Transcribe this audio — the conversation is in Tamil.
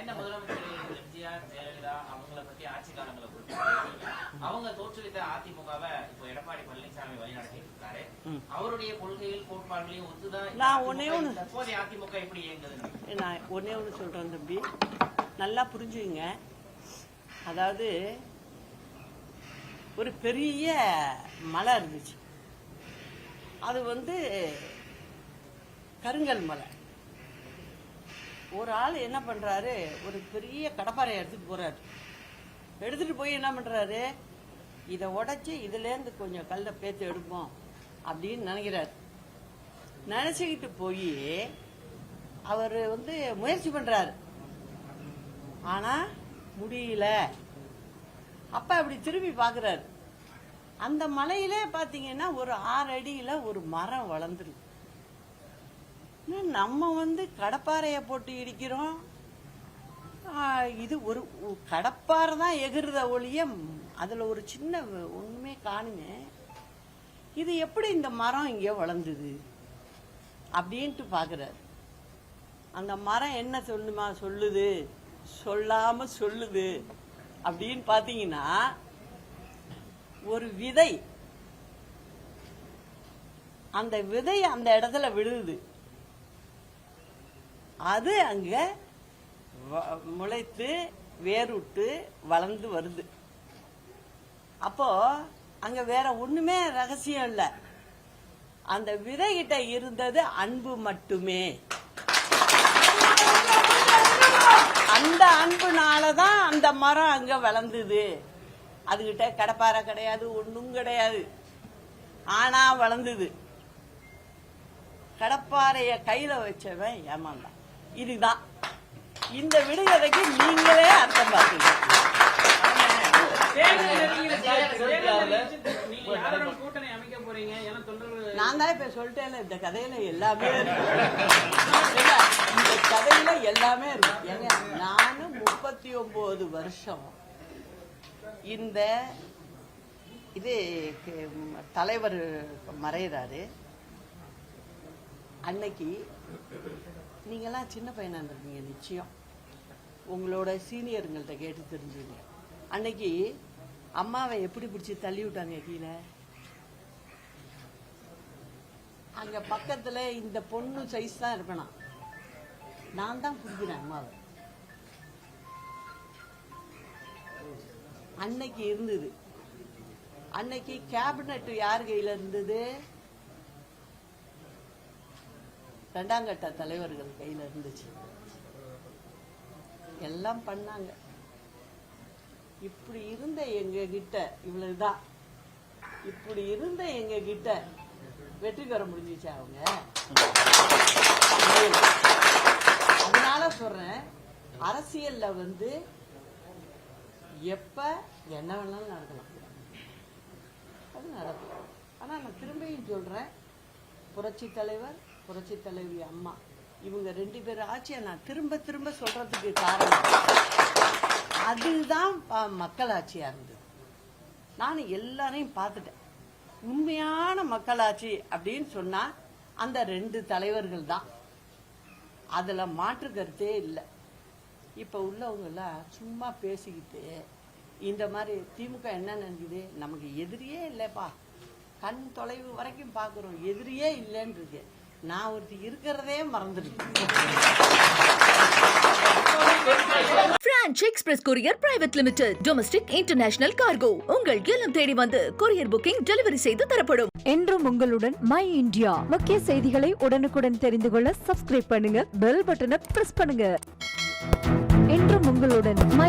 மறைந்த முதலமைச்சர் எம்ஜிஆர் ஜெயலலிதா அவங்கள பத்தி ஆட்சி காலங்களை குறித்து அவங்க தோற்றுவித்த அதிமுகவை இப்போ எடப்பாடி பழனிசாமி வழிநடத்திட்டு இருக்காரு. அவருடைய கொள்கைகள் கோட்பாடுகளையும் ஒத்துதான் நான் ஒன்னே ஒண்ணு தற்போதைய அதிமுக எப்படி இயங்குது? நான் ஒன்னே ஒண்ணு சொல்றேன் தம்பி, நல்லா புரிஞ்சுங்க. அதாவது ஒரு பெரிய மலை இருந்துச்சு, அது கருங்கல் மலை. ஒரு ஆள் என்ன பண்றாரு, ஒரு பெரிய கடப்பாறை எடுத்துட்டு போய் என்ன பண்றாரு, இதை உடைச்சு இதுல இருந்து கொஞ்சம் கல்லை பேத்து எடுப்போம் அப்படின்னு நினைக்கிறாரு. நினைச்சுக்கிட்டு போய் அவர் முயற்சி பண்றாரு, ஆனா முடியல. அப்ப அப்படி திரும்பி பாக்குறாரு, அந்த மலையிலே பாத்தீங்கன்னா ஒரு 6 அடியில ஒரு மரம் வளர்ந்துருக்கு. நம்ம கடப்பாறைய போட்டு இடிக்கிறோம், இது ஒரு கடப்பாறை தான் எகிருத ஒழிய அதுல ஒரு சின்ன ஒண்ணுமே காணுங்க. இது எப்படி இந்த மரம் இங்க வளர்ந்தது அப்படின்ட்டு பாக்குறாரு. அந்த மரம் என்ன சொல்லுது, சொல்லாம சொல்லுது அப்படின்னு பாத்தீங்கன்னா, ஒரு விதை, அந்த விதை அந்த இடத்துல விழுது, அது அங்க முளைத்து வேறுட்டு வளர்ந்து வருது. அப்போ அங்க வேற ஒண்ணுமே ரகசியம் இல்ல, அந்த விதை கிட்ட இருந்தது அன்பு மட்டுமே. அந்த அன்புனாலதான் அந்த மரம் அங்க வளர்ந்தது. அதுகிட்ட கடப்பாறை கிடையாது, ஒண்ணும் கிடையாது, ஆனா வளர்ந்தது. கடப்பாறைய கையில வச்சவன் ஏமாந்தான். இதுதான் இந்த விடுகதைக்கு நீங்களே அர்த்தம் பார்த்தீங்க. நான் தான் இப்ப சொல்லிட்டேன், இந்த கதையில எல்லாமே இந்த கதையில எல்லாமே இருக்கு. ஏங்க, நானும் 39 வருஷம் இந்த இது தலைவர் மறைகிறாரு. அன்னைக்கு நீங்கெல்லாம் சின்ன பையனா இருந்திருக்கீங்க, நிச்சயம் உங்களோட சீனியருங்கள்ட்ட கேட்டு தெரிஞ்சுங்க. அன்னைக்கு அம்மாவை எப்படி பிடிச்சி தள்ளி விட்டாங்க கீழே. அங்க பக்கத்துல இந்த பொண்ணு சைஸ் தான் இருப்பேனா, நான் தான் பிடிக்கிறேன் அம்மாவை. அன்னைக்கு இருந்தது. அன்னைக்கு கேபினட் யார் கையில இருந்தது, 2ஆம் கட்ட தலைவர்கள் கையில இருந்துச்சு. எல்லாம் பண்ணாங்க. இப்படி இருந்த எங்க கிட்ட இவ்வளவுதான், இப்படி இருந்த எங்க கிட்ட வெற்றி பெற முடிஞ்சிச்சு அவங்க. அதனால சொல்றேன், அரசியல்ல எப்ப என்ன வேணாலும் நடக்கலாம், அது நடக்கும். ஆனா நான் திரும்பியும் சொல்றேன், புரட்சி தலைவர் புரட்சி தலைவி அம்மா இவங்க 2 பேரும் ஆட்சியை நான் திரும்ப திரும்ப சொல்றதுக்கு காரணம் அதுதான் மக்களாட்சியா இருந்தது. நான் எல்லாரையும் பார்த்துட்டேன். உண்மையான மக்களாட்சி அப்படின்னு சொன்னா அந்த 2 தலைவர்கள் தான், அதுல மாற்று கருத்தே இல்லை. இப்ப உள்ளவங்க எல்லாம் சும்மா பேசிக்கிட்டு இந்த மாதிரி திமுக என்ன நினைக்குது, நமக்கு எதிரியே இல்லப்பா, கண் தொலைவு வரைக்கும் பாக்குறோம், எதிரியே இல்லைன்னு இருக்கு. நான் ஒருத்தி இருக்கிறதே மறந்துருக்கேன். Branch express courier private limited, domestic international cargo. உங்கள் இல்லம் தேடி வந்து கொரியர் புக்கிங் டெலிவரி செய்து தரப்படும். என்றும் உங்களுடன் மை இந்தியா. முக்கிய செய்திகளை உடனுக்குடன் தெரிந்து கொள்ள சப்ஸ்கிரைப் பண்ணுங்க, பெல் பட்டனை பிரஸ் பண்ணுங்க. என்றும் உங்களுடன் மை